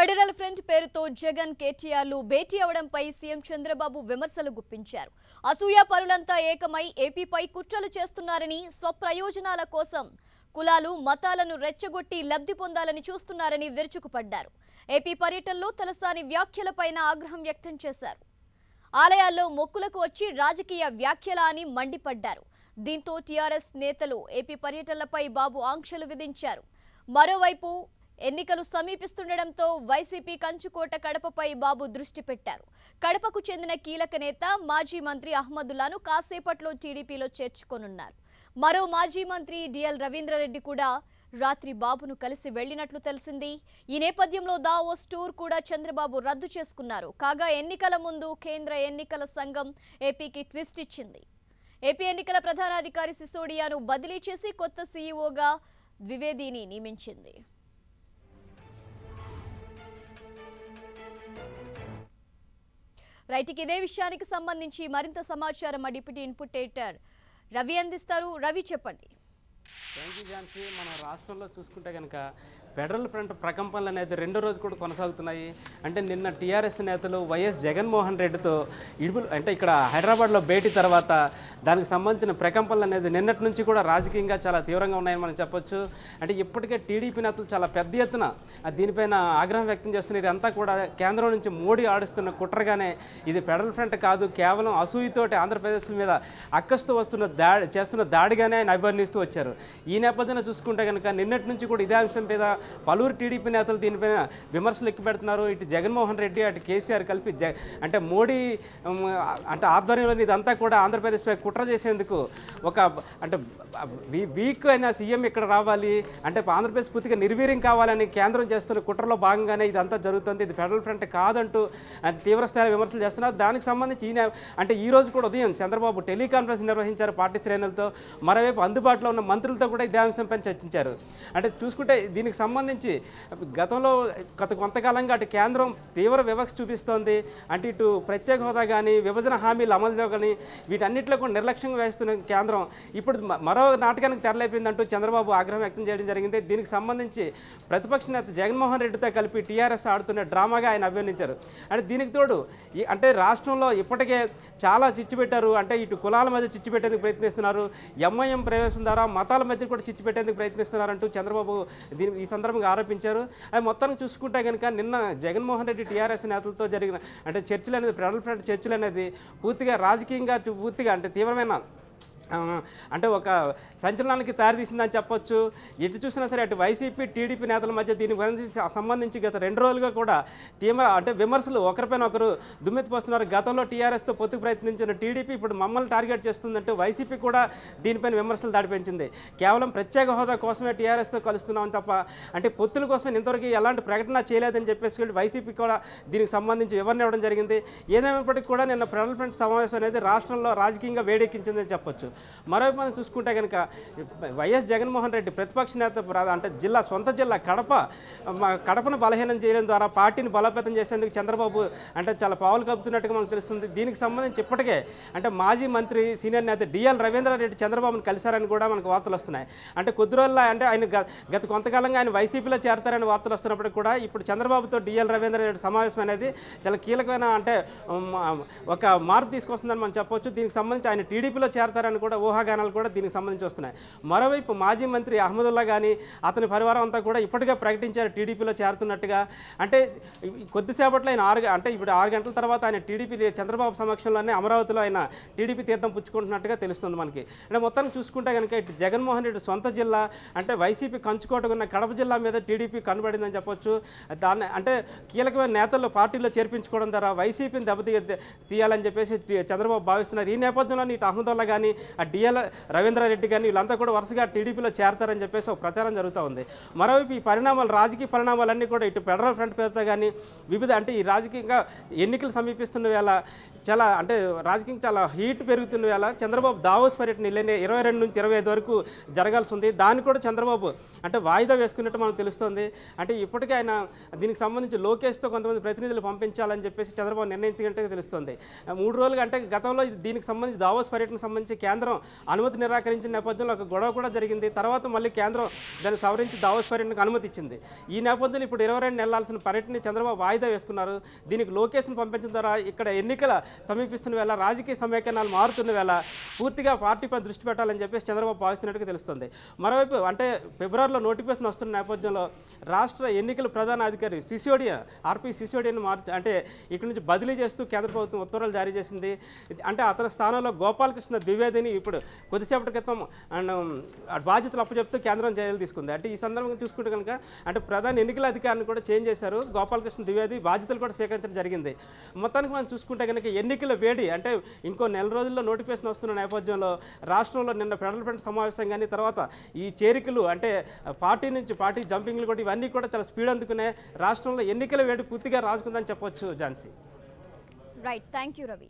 Federal front పేరుతో జగన్ కేటీఆర్లు భేటీ అవడంపై CM Chandrababu విమర్శలు గుప్పించారు. అసూయ పరులంతా ఏకమై ఏపీపై కుట్రలు చేస్తున్నారని, స్వప్రయోజనాల కోసం కులాలు మతాలను రెచ్చగొట్టి లబ్ధి పొందాలని చూస్తున్నారని విరుచుకుపడ్డారు. ఏపీ పర్యటనలో తలసాని వ్యాఖ్యలపైన ఆగ్రహం వ్యక్తం చేశారు. ఆలయాల్లో మొక్కులకు వచ్చి రాజకీయ వ్యాఖ్యల అని మండిపడ్డారు. దీంతో టీఆర్ఎస్ నేతలు ఏపీ పర్యటనలపై బాబు ఆంక్షలు విధించారు. మరోవైపు ఎన్నికలు సమీపిస్తుండటంతో వైసీపీ కంచుకోట కడపపై బాబు దృష్టి పెట్టారు. కడపకు చెందిన కీలక నేత మాజీ మంత్రి అహ్మదుల్లాను కాసేపట్లో టీడీపీలో చేర్చుకోనున్నారు. మరో మాజీ మంత్రి డిఎల్ రవీంద్రారెడ్డి కూడా రాత్రి బాబును కలిసి వెళ్లినట్లు తెలిసింది. ఈ నేపథ్యంలో దావోస్ టూర్ కూడా చంద్రబాబు రద్దు చేసుకున్నారు. కాగా ఎన్నికల ముందు కేంద్ర ఎన్నికల సంఘం ఏపీకి ట్విస్ట్ ఇచ్చింది. ఏపీ ఎన్నికల ప్రధానాధికారి సిసోడియాను బదిలీ చేసి కొత్త సీఈఓగా ద్వివేదిని నియమించింది. రైట్, ఇదే విషయానికి సంబంధించి మరింత సమాచారం మా డిప్యూటీ ఇన్పుట్ ఎడిటర్ రవి అందిస్తారు. రవి, చెప్పండి. Thank you Jhansi. మన రాష్ట్రంలో చూసుకుంటే కనుక ఫెడరల్ ఫ్రంట్ ప్రకంపనలు అనేది రెండో రోజు కూడా కొనసాగుతున్నాయి. అంటే నిన్న టీఆర్ఎస్ నేతలు వైఎస్ జగన్మోహన్ రెడ్డితో అంటే ఇక్కడ హైదరాబాద్లో భేటీ తర్వాత దానికి సంబంధించిన ప్రకంపనలు అనేది నిన్నటి నుంచి కూడా రాజకీయంగా చాలా తీవ్రంగా ఉన్నాయని మనం చెప్పొచ్చు. అంటే ఇప్పటికే టీడీపీ నేతలు చాలా పెద్ద ఎత్తున దీనిపైన ఆగ్రహం వ్యక్తం చేస్తున్నారు. ఇదంతా కూడా కేంద్రం నుంచి మోడీ ఆడిస్తున్న కుట్రగానే, ఇది ఫెడరల్ ఫ్రంట్ కాదు, కేవలం అసూయతోటి ఆంధ్రప్రదేశ్ మీద అక్కస్తూ చేస్తున్న దాడిగానే ఆయన అభివర్ణిస్తూ వచ్చారు. ఈ నేపథ్యంలో చూసుకుంటే కనుక నిన్నటి నుంచి కూడా ఇదే అంశం మీద పలువురు టీడీపీ నేతలు దీనిపైన విమర్శలు ఎక్కుపెడుతున్నారు. ఇటు జగన్మోహన్ రెడ్డి, అటు కేసీఆర్ కలిపి అంటే మోడీ అంటే ఆధ్వర్యంలో ఇదంతా కూడా ఆంధ్రప్రదేశ్పై కుట్ర చేసేందుకు ఒక అంటే వీక్ అయిన సీఎం ఇక్కడ రావాలి, అంటే ఆంధ్రప్రదేశ్ పూర్తిగా నిర్వీర్యం కావాలని కేంద్రం చేస్తున్న కుట్రలో భాగంగానే ఇదంతా జరుగుతుంది, ఇది ఫెడరల్ ఫ్రంట్ కాదంటూ తీవ్రస్థాయి విమర్శలు చేస్తున్నారు. దానికి సంబంధించి అంటే ఈ రోజు కూడా ఉదయం చంద్రబాబు టెలికాన్ఫరెన్స్ నిర్వహించారు పార్టీ శ్రేణులతో. మరోవైపు అందుబాటులో ఉన్న మంత్రులతో కూడా ఇదే అంశంపై చర్చించారు. అంటే చూసుకుంటే దీనికి సంబంధించి గతంలో కొంతకాలంగా అటు కేంద్రం తీవ్ర వివక్ష చూపిస్తోంది. అంటే ఇటు ప్రత్యేక హోదా కానీ, విభజన హామీలు అమలులో కానీ వీటన్నిటిలో కూడా నిర్లక్ష్యంగా వహిస్తున్న కేంద్రం ఇప్పుడు మరో నాటకానికి తెరలేపిందంటూ చంద్రబాబు ఆగ్రహం వ్యక్తం చేయడం జరిగింది. దీనికి సంబంధించి ప్రతిపక్ష నేత జగన్మోహన్ రెడ్డితో కలిపి టీఆర్ఎస్ ఆడుతున్న డ్రామాగా ఆయన అభివర్ణించారు. అంటే దీనికి తోడు అంటే రాష్ట్రంలో ఇప్పటికే చాలా చిచ్చు పెట్టారు. అంటే ఇటు కులాల మధ్య చిచ్చు పెట్టేందుకు ప్రయత్నిస్తున్నారు, ఎంఐఎం ప్రవేశం ద్వారా మతాల మధ్య కూడా చిచ్చు పెట్టేందుకు ప్రయత్నిస్తున్నారంటూ చంద్రబాబు ఈ సందర్భంగా ఆరోపించారు. అది మొత్తానికి చూసుకుంటే కనుక నిన్న జగన్మోహన్ రెడ్డి టీఆర్ఎస్ నేతలతో జరిగిన అంటే చర్చలు అనేది ఫెడరల్ ఫ్రంట్ చర్చలు అనేది పూర్తిగా రాజకీయంగా పూర్తిగా అంటే తీవ్రమైన అంటే ఒక సంచలనానికి దారితీసిందని చెప్పొచ్చు. ఎటు చూసినా సరే అటు వైసీపీ టీడీపీ నేతల మధ్య దీనికి సంబంధించి గత 2 రోజులుగా కూడా తీవ్ర అంటే విమర్శలు ఒకరిపైన ఒకరు దుమ్మెత్తిపోస్తున్నారు. గతంలో టీఆర్ఎస్తో పొత్తుకు ప్రయత్నించిన టీడీపీ ఇప్పుడు మమ్మల్ని టార్గెట్ చేస్తుందంటూ వైసీపీ కూడా దీనిపైన విమర్శలు దాడిపెంచింది. కేవలం ప్రత్యేక హోదా కోసమే టీఆర్ఎస్తో కలుస్తున్నామని తప్ప అంటే పొత్తుల కోసం ఇంతవరకు ఎలాంటి ప్రకటన చేయలేదని చెప్పేసి వైసీపీ కూడా దీనికి సంబంధించి వివరణ ఇవ్వడం జరిగింది. ఏదేమైనప్పటికీ కూడా నిన్న ఫెడరల్ ఫ్రంట్ సమావేశం అనేది రాష్ట్రంలో రాజకీయంగా వేడెక్కించిందని చెప్పొచ్చు. మరోవైపు మనం చూసుకుంటే కనుక వైఎస్ జగన్మోహన్ రెడ్డి ప్రతిపక్ష నేత అంటే సొంత జిల్లా కడపను బలహీనం చేయడం ద్వారా పార్టీని బలోపేతం చేసేందుకు చంద్రబాబు అంటే చాలా పావులు కప్పుతున్నట్టుగా మనకు తెలుస్తుంది. దీనికి సంబంధించి ఇప్పటికే అంటే మాజీ మంత్రి సీనియర్ నేత డిఎల్ రవీంద్రారెడ్డి చంద్రబాబును కలిశారని కూడా మనకు వార్తలు వస్తున్నాయి. అంటే కొద్ది రోజుల్లో అంటే ఆయన గత కొంతకాలంగా ఆయన వైసీపీలో చేరతారని వార్తలు వస్తున్నప్పటికీ కూడా ఇప్పుడు చంద్రబాబుతో డిఎల్ రవీంద్రారెడ్డి సమావేశం అనేది చాలా కీలకమైన అంటే ఒక మార్పు తీసుకొస్తుందని మనం చెప్పవచ్చు. దీనికి సంబంధించి ఆయన టీడీపీలో చేరతారని కూడా ఊహాగానాలు కూడా దీనికి సంబంధించి వస్తున్నాయి. మరోవైపు మాజీ మంత్రి అహ్మదుల్లా కానీ అతని పరివారం అంతా కూడా ఇప్పటికే ప్రకటించారు టీడీపీలో చేరుతున్నట్టుగా. అంటే కొద్దిసేపట్లో ఆయన ఇప్పుడు 6 గంటల తర్వాత ఆయన టీడీపీ చంద్రబాబు సమక్షంలోనే అమరావతిలో ఆయన టీడీపీ తీర్థం పుచ్చుకుంటున్నట్టుగా తెలుస్తుంది మనకి. అంటే మొత్తానికి చూసుకుంటే కనుక ఇటు జగన్మోహన్ రెడ్డి సొంత జిల్లా అంటే వైసీపీ కంచుకోటకున్న కడప జిల్లా మీద టీడీపీ కనబడిందని చెప్పొచ్చు. దాన్ని అంటే కీలకమైన నేతల్లో పార్టీలో చేర్పించుకోవడం ద్వారా వైసీపీని తీయాలని చెప్పేసి చంద్రబాబు భావిస్తున్నారు. ఈ నేపథ్యంలో ఇటు అహ్మదుల్లా కానీ డిఎల్ రవీంద్రారెడ్డి కానీ వీళ్ళంతా కూడా వరుసగా టీడీపీలో చేరతారని చెప్పేసి ఒక ప్రచారం జరుగుతూ ఉంది. మరోవైపు ఈ రాజకీయ పరిణామాలన్నీ కూడా ఇటు ఫెడరల్ ఫ్రంట్ పేరుతో కానీ వివిధ అంటే ఈ రాజకీయంగా ఎన్నికలు సమీపిస్తున్న వేళ చాలా అంటే రాజకీయంగా చాలా హీట్ పెరుగుతున్న వేళ చంద్రబాబు దావోస్ పర్యటన 22 నుంచి 25 వరకు జరగాల్సి ఉంది. దాన్ని కూడా చంద్రబాబు అంటే వాయిదా వేసుకున్నట్టు మనకు తెలుస్తుంది. అంటే ఇప్పటికే ఆయన దీనికి సంబంధించి లోకేష్తో కొంతమంది ప్రతినిధులు పంపించాలని చెప్పేసి చంద్రబాబు నిర్ణయించినట్టుగా తెలుస్తుంది. 3 రోజులుగా అంటే గతంలో దీనికి సంబంధించి దావోస్ పర్యటనకు సంబంధించి కేంద్ర కేంద్రం అనుమతి నిరాకరించిన నేపథ్యంలో ఒక గొడవ కూడా జరిగింది. తర్వాత మళ్ళీ కేంద్రం దాన్ని సవరించి దావోస్ పర్యటనకు అనుమతి ఇచ్చింది. ఈ నేపథ్యంలో ఇప్పుడు 22 నెలలాల్సిన పర్యటన చంద్రబాబు వాయిదా వేసుకున్నారు. దీనికి లోకేష్ను పంపించడం ద్వారా ఇక్కడ ఎన్నికల సమీపిస్తున్న వేళ రాజకీయ సమీకరణాలు మారుతున్న వేళ పూర్తిగా పార్టీపై దృష్టి పెట్టాలని చెప్పేసి చంద్రబాబు భావిస్తున్నట్టుగా తెలుస్తుంది. మరోవైపు అంటే ఫిబ్రవరిలో నోటిఫికేషన్ వస్తున్న నేపథ్యంలో రాష్ట్ర ఎన్నికల ప్రధాన అధికారి సిసోడియా ఆర్పి సిసోడియాను అంటే ఇక్కడ నుంచి బదిలీ చేస్తూ కేంద్ర ప్రభుత్వం ఉత్తర్వులు జారీ చేసింది. అంటే అతని స్థానంలో గోపాలకృష్ణ ద్వివేదిని ఇప్పుడు కొద్దిసేపటి క్రితం బాధ్యతలు అప్పచెప్తూ కేంద్రం చర్యలు తీసుకుంది. అంటే ఈ సందర్భంగా చూసుకుంటే కనుక అంటే ప్రధాన ఎన్నికల అధికారిని కూడా చేంజ్ చేశారు. గోపాలకృష్ణ ద్వివేది బాధ్యతలు కూడా స్వీకరించడం జరిగింది. మొత్తానికి మనం చూసుకుంటే కనుక ఎన్నికల వేడి అంటే ఇంకో నెల రోజుల్లో నోటిఫికేషన్ వస్తున్న నేపథ్యంలో రాష్ట్రంలో నిన్న ఫెడరల్ ఫ్రంట్ సమావేశం కానీ తర్వాత ఈ చేరికలు అంటే పార్టీ నుంచి పార్టీ జంపింగ్లు కూడా ఇవన్నీ కూడా చాలా స్పీడ్ అందుకునే రాష్ట్రంలో ఎన్నికల వేడి పూర్తిగా రాజుకుందని చెప్పొచ్చు Jhansi. Right, thank you Ravi.